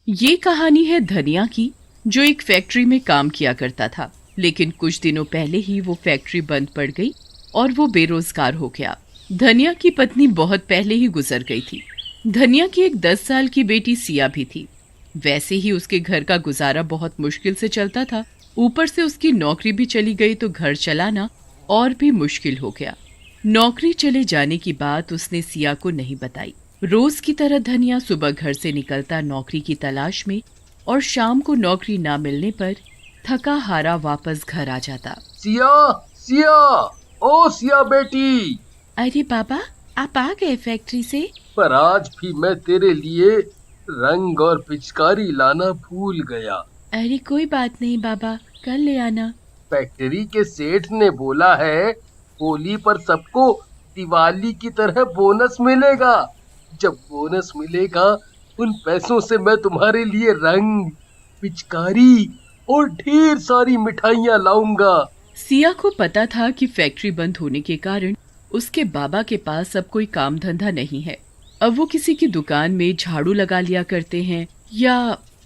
ये कहानी है धनिया की, जो एक फैक्ट्री में काम किया करता था। लेकिन कुछ दिनों पहले ही वो फैक्ट्री बंद पड़ गई और वो बेरोजगार हो गया। धनिया की पत्नी बहुत पहले ही गुजर गई थी। धनिया की एक 10 साल की बेटी सिया भी थी। वैसे ही उसके घर का गुजारा बहुत मुश्किल से चलता था। ऊपर से उसकी नौकरी भी चली गई तो घर चलाना और भी मुश्किल हो गया। नौकरी चले जाने की बात उसने सिया को नहीं बताई। रोज की तरह धनिया सुबह घर से निकलता नौकरी की तलाश में और शाम को नौकरी ना मिलने पर थका हारा वापस घर आ जाता। सिया, सिया, ओ सिया बेटी। अरे बाबा, आप आ गए फैक्ट्री से? पर आज भी मैं तेरे लिए रंग और पिचकारी लाना भूल गया। अरे कोई बात नहीं बाबा, कल ले आना। फैक्ट्री के सेठ ने बोला है होली पर सबको दिवाली की तरह बोनस मिलेगा। जब बोनस मिलेगा उन पैसों से मैं तुम्हारे लिए रंग, पिचकारी और ढेर सारी मिठाइयाँ लाऊंगा। सिया को पता था कि फैक्ट्री बंद होने के कारण उसके बाबा के पास अब कोई काम धंधा नहीं है। अब वो किसी की दुकान में झाड़ू लगा लिया करते हैं या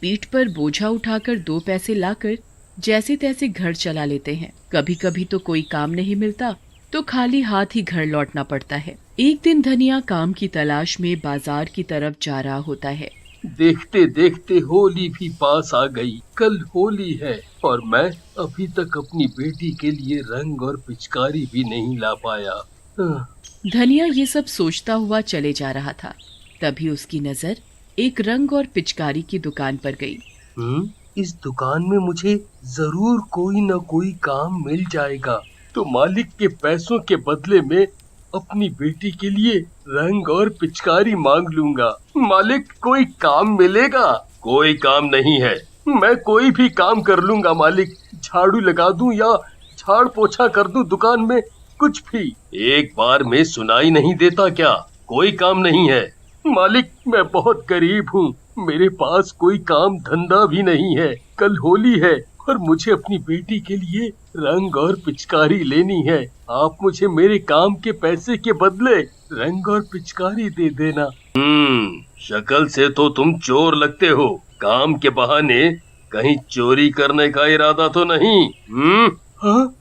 पीठ पर बोझा उठाकर 2 पैसे लाकर जैसे तैसे घर चला लेते हैं। कभी कभी तो कोई काम नहीं मिलता तो खाली हाथ ही घर लौटना पड़ता है। एक दिन धनिया काम की तलाश में बाजार की तरफ जा रहा होता है। देखते देखते होली भी पास आ गई। कल होली है और मैं अभी तक अपनी बेटी के लिए रंग और पिचकारी भी नहीं ला पाया। धनिया ये सब सोचता हुआ चले जा रहा था। तभी उसकी नजर एक रंग और पिचकारी की दुकान पर गई। इस दुकान में मुझे जरूर कोई न कोई काम मिल जाएगा, तो मालिक के पैसों के बदले में अपनी बेटी के लिए रंग और पिचकारी मांग लूंगा। मालिक, कोई काम मिलेगा? कोई काम नहीं है, मैं कोई भी काम कर लूंगा मालिक। झाड़ू लगा दूं या झाड़ पोछा कर दूं दुकान में, कुछ भी। एक बार में सुनाई नहीं देता क्या? कोई काम नहीं है मालिक। मैं बहुत गरीब हूँ, मेरे पास कोई काम धंधा भी नहीं है। कल होली है और मुझे अपनी बेटी के लिए रंग और पिचकारी लेनी है। आप मुझे मेरे काम के पैसे के बदले रंग और पिचकारी दे देना। शक्ल से तो तुम चोर लगते हो। काम के बहाने कहीं चोरी करने का इरादा तो नहीं? हाँ,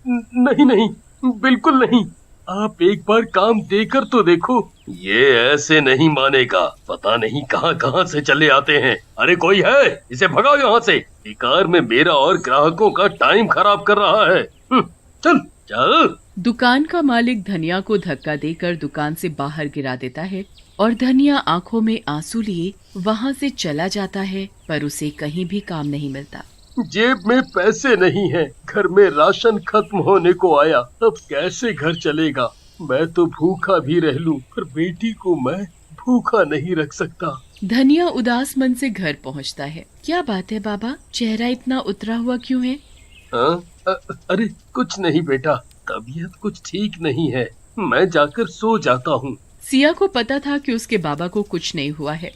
नहीं नहीं, बिल्कुल नहीं। आप एक बार काम देकर तो देखो। ये ऐसे नहीं मानेगा, पता नहीं कहाँ कहाँ से चले आते हैं। अरे कोई है, इसे भगाओ यहाँ से। बेकार में मेरा और ग्राहकों का टाइम खराब कर रहा है। चल चल। दुकान का मालिक धनिया को धक्का देकर दुकान से बाहर गिरा देता है और धनिया आंखों में आंसू लिए वहाँ से चला जाता है, पर उसे कहीं भी काम नहीं मिलता। जेब में पैसे नहीं है, घर में राशन खत्म होने को आया, अब कैसे घर चलेगा? मैं तो भूखा भी रह लूं, पर बेटी को मैं भूखा नहीं रख सकता। धनिया उदास मन से घर पहुंचता है। क्या बात है बाबा, चेहरा इतना उतरा हुआ क्यों है? अरे कुछ नहीं बेटा, तबीयत कुछ ठीक नहीं है, मैं जाकर सो जाता हूँ। सिया को पता था कि उसके बाबा को कुछ नहीं हुआ है,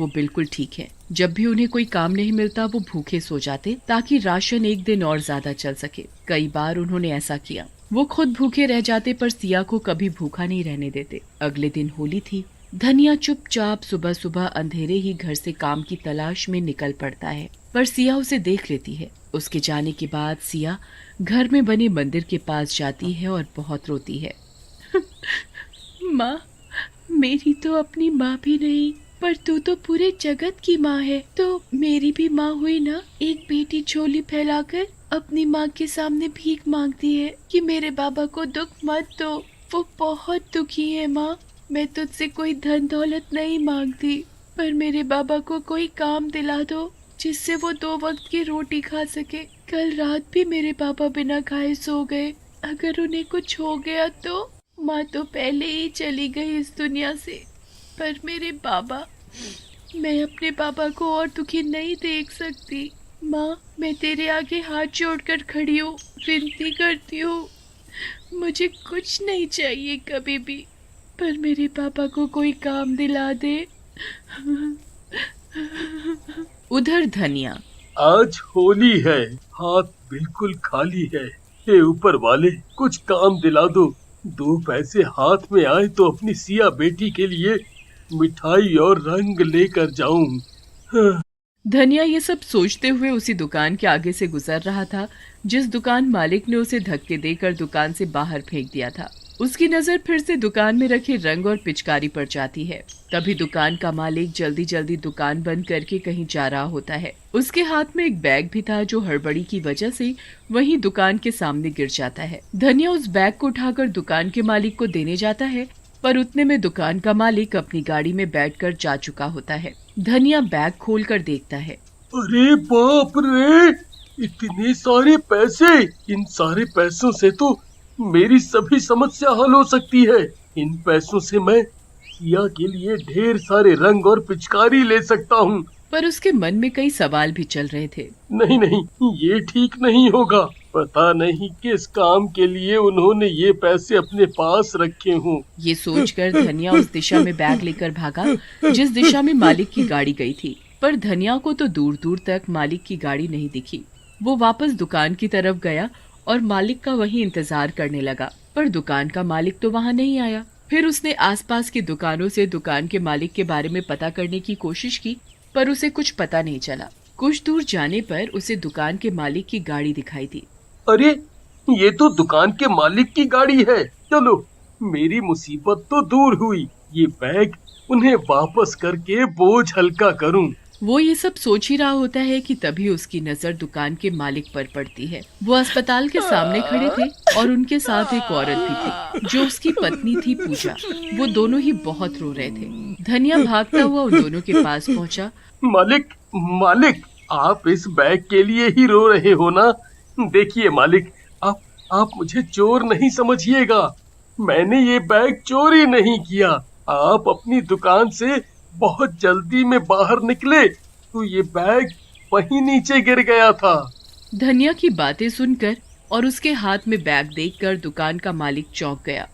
वो बिल्कुल ठीक है। जब भी उन्हें कोई काम नहीं मिलता वो भूखे सो जाते ताकि राशन एक दिन और ज्यादा चल सके। कई बार उन्होंने ऐसा किया। वो खुद भूखे रह जाते पर सिया को कभी भूखा नहीं रहने देते। अगले दिन होली थी। धनिया चुपचाप सुबह सुबह अंधेरे ही घर से काम की तलाश में निकल पड़ता है, पर सिया उसे देख लेती है। उसके जाने के बाद सिया घर में बने मंदिर के पास जाती है और बहुत रोती है। माँ, मेरी तो अपनी माँ भी नहीं, पर तू तो पूरे जगत की माँ है, तो मेरी भी माँ हुई ना। एक बेटी झोली फैलाकर अपनी माँ के सामने भीख मांगती है कि मेरे बाबा को दुख मत दो, वो बहुत दुखी है। माँ, मैं तुझसे कोई धन दौलत नहीं मांगती, पर मेरे बाबा को कोई काम दिला दो जिससे वो 2 वक्त की रोटी खा सके। कल रात भी मेरे पापा बिना खाए सो गए। अगर उन्हें कुछ हो गया तो? माँ तो पहले ही चली गई इस दुनिया से, पर मेरे बाबा, मैं अपने पापा को और दुखी नहीं देख सकती। माँ, मैं तेरे आगे हाथ जोड़कर खड़ी हूँ, विनती करती हूँ, मुझे कुछ नहीं चाहिए कभी भी, पर मेरे पापा को कोई काम दिला दे। उधर धनिया। आज होली है, हाथ बिल्कुल खाली है। हे ऊपर वाले, कुछ काम दिला दो। 2 पैसे हाथ में आए तो अपनी सिया बेटी के लिए मिठाई और रंग लेकर जाऊं। धनिया ये सब सोचते हुए उसी दुकान के आगे से गुजर रहा था जिस दुकान मालिक ने उसे धक्के देकर दुकान से बाहर फेंक दिया था। उसकी नजर फिर से दुकान में रखे रंग और पिचकारी पर जाती है। तभी दुकान का मालिक जल्दी जल्दी दुकान बंद करके कहीं जा रहा होता है। उसके हाथ में एक बैग भी था जो हड़बड़ी की वजह से वहीं दुकान के सामने गिर जाता है। धनिया उस बैग को उठाकर दुकान के मालिक को देने जाता है, पर उतने में दुकान का मालिक अपनी गाड़ी में बैठकर जा चुका होता है। धनिया बैग खोलकर देखता है। अरे बाप रे, इतने सारे पैसे! इन सारे पैसों से तो मेरी सभी समस्या हल हो सकती है। इन पैसों से मैं सिया के लिए ढेर सारे रंग और पिचकारी ले सकता हूँ। पर उसके मन में कई सवाल भी चल रहे थे। नहीं नहीं, ये ठीक नहीं होगा। पता नहीं किस काम के लिए उन्होंने ये पैसे अपने पास रखे हों। ये सोचकर धनिया उस दिशा में बैग लेकर भागा जिस दिशा में मालिक की गाड़ी गई थी। पर धनिया को तो दूर दूर तक मालिक की गाड़ी नहीं दिखी। वो वापस दुकान की तरफ गया और मालिक का वहीं इंतजार करने लगा, पर दुकान का मालिक तो वहाँ नहीं आया। फिर उसने आसपास की दुकानों से दुकान के मालिक के बारे में पता करने की कोशिश की, पर उसे कुछ पता नहीं चला। कुछ दूर जाने पर उसे दुकान के मालिक की गाड़ी दिखाई दी। अरे, ये तो दुकान के मालिक की गाड़ी है। चलो, मेरी मुसीबत तो दूर हुई। ये बैग उन्हें वापस करके बोझ हल्का करूं। वो ये सब सोच ही रहा होता है कि तभी उसकी नजर दुकान के मालिक पर पड़ती है। वो अस्पताल के सामने खड़े थे और उनके साथ एक औरत भी थी जो उसकी पत्नी थी पूजा। वो दोनों ही बहुत रो रहे थे। धनिया भागता हुआ उन दोनों के पास पहुंचा। मालिक, मालिक, आप इस बैग के लिए ही रो रहे हो ना? देखिए मालिक, आप मुझे चोर नहीं समझिएगा। मैंने ये बैग चोरी नहीं किया। आप अपनी दुकान से बहुत जल्दी में बाहर निकले तो ये बैग वहीं नीचे गिर गया था। धनिया की बातें सुनकर और उसके हाथ में बैग देखकर दुकान का मालिक चौंक गया।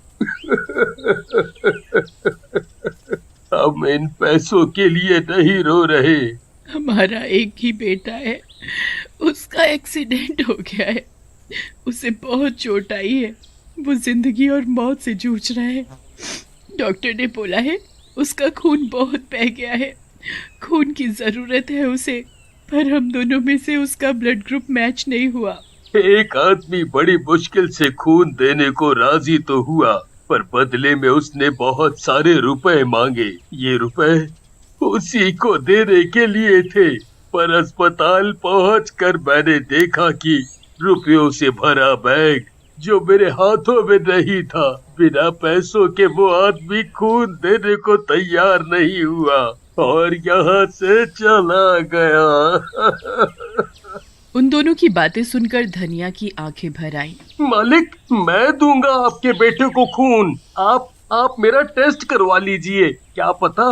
हम इन पैसों के लिए नहीं रो रहे। हमारा एक ही बेटा है, उसका एक्सीडेंट हो गया है। उसे बहुत चोट आई है। वो जिंदगी और मौत से जूझ रहा है। डॉक्टर ने बोला है उसका खून बहुत बह गया है। खून की जरूरत है उसे, पर हम दोनों में से उसका ब्लड ग्रुप मैच नहीं हुआ। एक आदमी बड़ी मुश्किल से खून देने को राजी तो हुआ, पर बदले में उसने बहुत सारे रुपए मांगे। ये रुपए उसी को देने के लिए थे, पर अस्पताल पहुंचकर मैंने देखा कि रुपयों से भरा बैग जो मेरे हाथों में नहीं था, बिना पैसों के वो आदमी खून देने को तैयार नहीं हुआ और यहाँ से चला गया। उन दोनों की बातें सुनकर धनिया की आंखें भर आईं। मालिक, मैं दूंगा आपके बेटे को खून। आप मेरा टेस्ट करवा लीजिए। क्या पता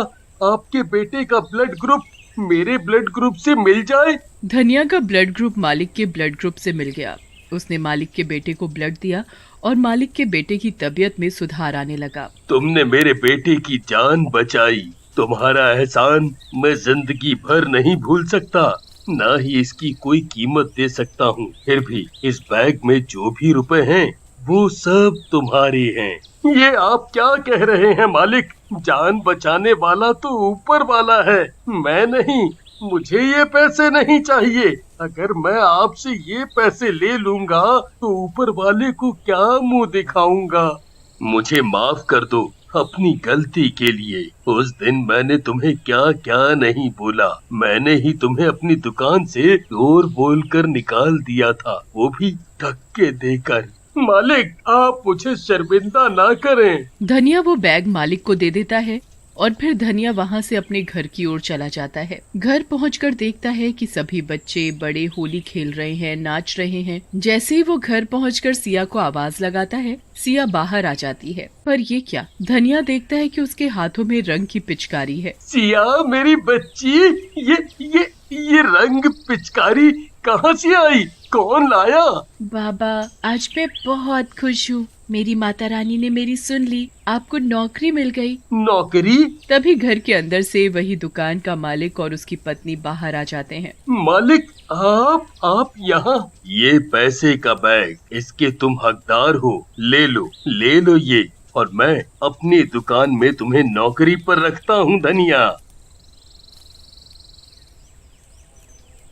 आपके बेटे का ब्लड ग्रुप मेरे ब्लड ग्रुप से मिल जाए। धनिया का ब्लड ग्रुप मालिक के ब्लड ग्रुप से मिल गया। उसने मालिक के बेटे को ब्लड दिया और मालिक के बेटे की तबीयत में सुधार आने लगा। तुमने मेरे बेटे की जान बचाई। तुम्हारा एहसान मैं जिंदगी भर नहीं भूल सकता, ना ही इसकी कोई कीमत दे सकता हूँ। फिर भी इस बैग में जो भी रुपए हैं वो सब तुम्हारे हैं। ये आप क्या कह रहे हैं मालिक? जान बचाने वाला तो ऊपर वाला है, मैं नहीं। मुझे ये पैसे नहीं चाहिए। अगर मैं आपसे ये पैसे ले लूंगा तो ऊपर वाले को क्या मुंह दिखाऊंगा? मुझे माफ कर दो अपनी गलती के लिए। उस दिन मैंने तुम्हें क्या क्या नहीं बोला। मैंने ही तुम्हें अपनी दुकान से चोर बोलकर निकाल दिया था, वो भी धक्के देकर। मालिक, आप मुझे शर्मिंदा ना करें। धनिया वो बैग मालिक को दे देता है और फिर धनिया वहाँ से अपने घर की ओर चला जाता है। घर पहुंचकर देखता है कि सभी बच्चे बड़े होली खेल रहे हैं, नाच रहे हैं। जैसे ही वो घर पहुंचकर सिया को आवाज लगाता है, सिया बाहर आ जाती है। पर ये क्या? धनिया देखता है कि उसके हाथों में रंग की पिचकारी है। सिया मेरी बच्ची, ये रंग पिचकारी कहाँ से आई? कौन लाया? बाबा, आज मैं बहुत खुश हूँ। मेरी माता रानी ने मेरी सुन ली। आपको नौकरी मिल गई। नौकरी? तभी घर के अंदर से वही दुकान का मालिक और उसकी पत्नी बाहर आ जाते हैं। मालिक, आप यहाँ? ये पैसे का बैग, इसके तुम हकदार हो। ले लो ये, और मैं अपनी दुकान में तुम्हें नौकरी पर रखता हूँ धनिया।